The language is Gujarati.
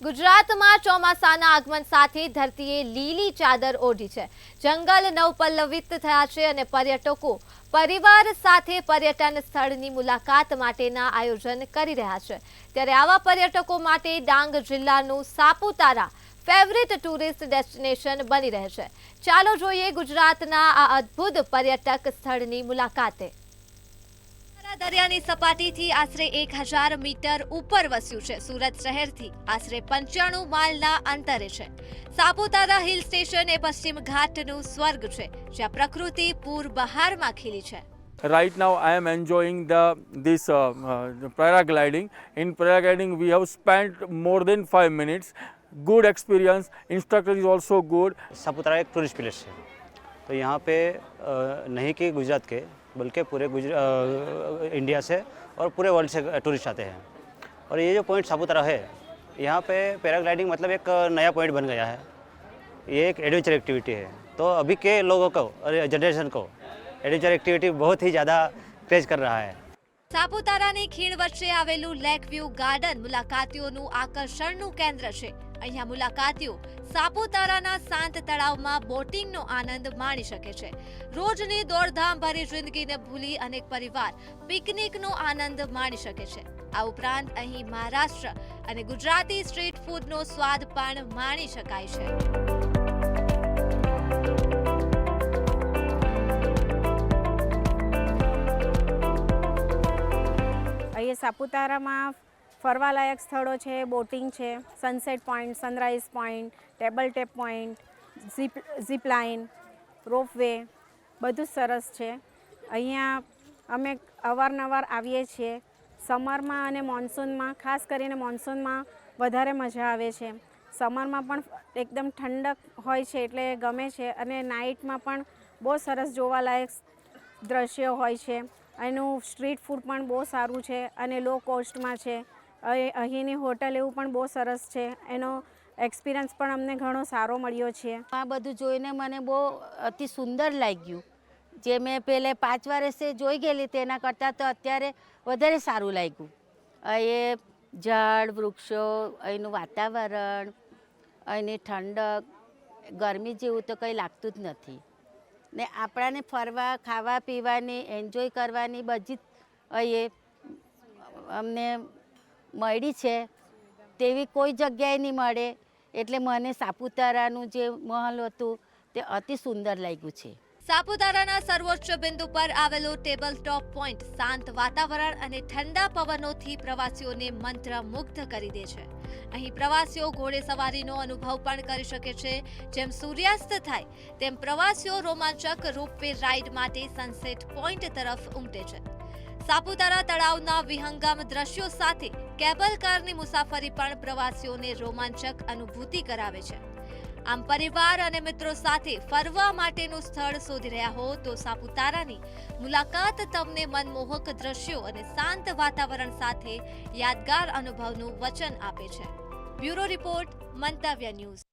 ગુજરાતમાં ચોમાસાના આગમન સાથે ધરતીએ લીલી ચાદર ઓઢી છે। જંગલ નવપલ્લવિત થયા છે અને પર્યટકો પરિવાર સાથે પર્યટન સ્થળની મુલાકાત માટેના આયોજન કરી રહ્યા છે। ત્યારે આવા પર્યટકો માટે ડાંગ જિલ્લાનું સાપુતારા ફેવરિટ ટુરિસ્ટ ડેસ્ટિનેશન બની રહે છે। ચાલો જોઈએ ગુજરાતના આ અદ્ભુત પર્યટક સ્થળની મુલાકાતે। દરિયાની સપાટીથી આશરે 1000 મીટર ઉપર વસ્યું છે। સુરત શહેરથી આશરે 95 માઇલના અંતરે છે। સાપુતારા હિલ સ્ટેશન એ પશ્ચિમ ઘાટનું સ્વર્ગ છે, જ્યાં પ્રકૃતિ પૂર બહારમાં ખીલી છે। Right now I am enjoying this paragliding. In paragliding we have spent more than 5 minutes. Good experience. Instructor is also good. Saputara एक टूरिस्ट प्लेस है, तो यहाँ पे नहीं कि गुजरात के बल्कि पूरे इंडिया से और पूरे वर्ल्ड से टूरिस्ट आते हैं। और ये जो पॉइंट सापुतारा है, यहाँ पे पैराग्लाइडिंग मतलब एक नया पॉइंट बन गया है। ये एक एडवेंचर एक्टिविटी है, तो अभी के लोगों को और जनरेशन को एडवेंचर एक्टिविटी बहुत ही ज़्यादा क्रेज कर रहा है। સાપુતારાની ખીણ વચ્ચે આવેલું લેક વ્યૂ ગાર્ડન મુલાકાતીઓનું આકર્ષણનું કેન્દ્ર છે। અહીંયા મુલાકાતીઓ સાપુતારાના શાંત તળાવમાં બોટિંગનો આનંદ માણી શકે છે। રોજની દોડધામ ભરી જિંદગીને ભૂલી અનેક પરિવાર પિકનિકનો આનંદ માણી શકે છે। આ ઉપરાંત અહીં મહારાષ્ટ્ર અને ગુજરાતી સ્ટ્રીટ ફૂડનો સ્વાદ પણ માણી શકાય છે। અહીં સાપુતારામાં ફરવાલાયક સ્થળો છે, બોટિંગ છે, sunset point, sunrise point, table top point, zip line, ropeway બધું સરસ છે। અહીંયા અમે અવારનવાર આવીએ છીએ। સમરમાં અને મોન્સૂનમાં, ખાસ કરીને મોન્સૂનમાં વધારે મજા આવે છે। સમરમાં પણ એકદમ ઠંડક હોય છે એટલે ગમે છે, અને નાઇટમાં પણ બહુ સરસ જોવાલાયક દ્રશ્યો હોય છે। એનું સ્ટ્રીટ ફૂડ પણ બહુ સારું છે અને લો કોસ્ટમાં છે। અહીંની હોટલ એવું પણ બહુ સરસ છે। એનો એક્સપિરિયન્સ પણ અમને ઘણો સારો મળ્યો છે। આ બધું જોઈને મને બહુ અતિ સુંદર લાગ્યું। જે મેં પહેલે 5 વર્ષે જોઈ ગયેલી તેના કરતાં તો અત્યારે વધારે સારું લાગ્યું। એ ઝાડ વૃક્ષો, અહીંનું વાતાવરણ, અહીંની ઠંડક, ગરમી જેવું તો કંઈ લાગતું જ નથી ને આપણાને ફરવા, ખાવા પીવાની, એન્જોય કરવાની બધી એ અમને મળી છે। તેવી કોઈ જગ્યાએ નહીં મળે, એટલે મને સાપુતારાનું જે મહલ હતું તે અતિ સુંદર લાગ્યું છે। સાપુતારાના સર્વોચ્ચ બિંદુ પર આવેલો ટેબલ ટોપ પોઈન્ટ શાંત વાતાવરણ અને ઠંડા પવનોથી પ્રવાસીઓને મંત્રમુગ્ધ કરી દે છે। અહીં પ્રવાસીઓ ઘોડેસવારીનો અનુભવ પણ કરી શકે છે। જેમ સૂર્યાસ્ત થાય તેમ પ્રવાસીઓ રોમાંચક રોપવે રાઇડ માટે સનસેટ પોઈન્ટ તરફ ઉમટે છે। સાપુતારા તળાવના વિહંગમ દ્રશ્યો સાથે કેબલ કારની મુસાફરી પણ પ્રવાસીઓને રોમાંચક અનુભૂતિ કરાવે છે। આમ પરિવાર અને મિત્રો સાથે ફરવા માટેનું સ્થળ શોધી રહ્યા હો તો સાપુતારાની મુલાકાત તમને મનમોહક દ્રશ્યો અને શાંત વાતાવરણ સાથે યાદગાર અનુભવનું વચન આપે છે। બ્યુરો રિપોર્ટ, મંતવ્ય ન્યૂઝ।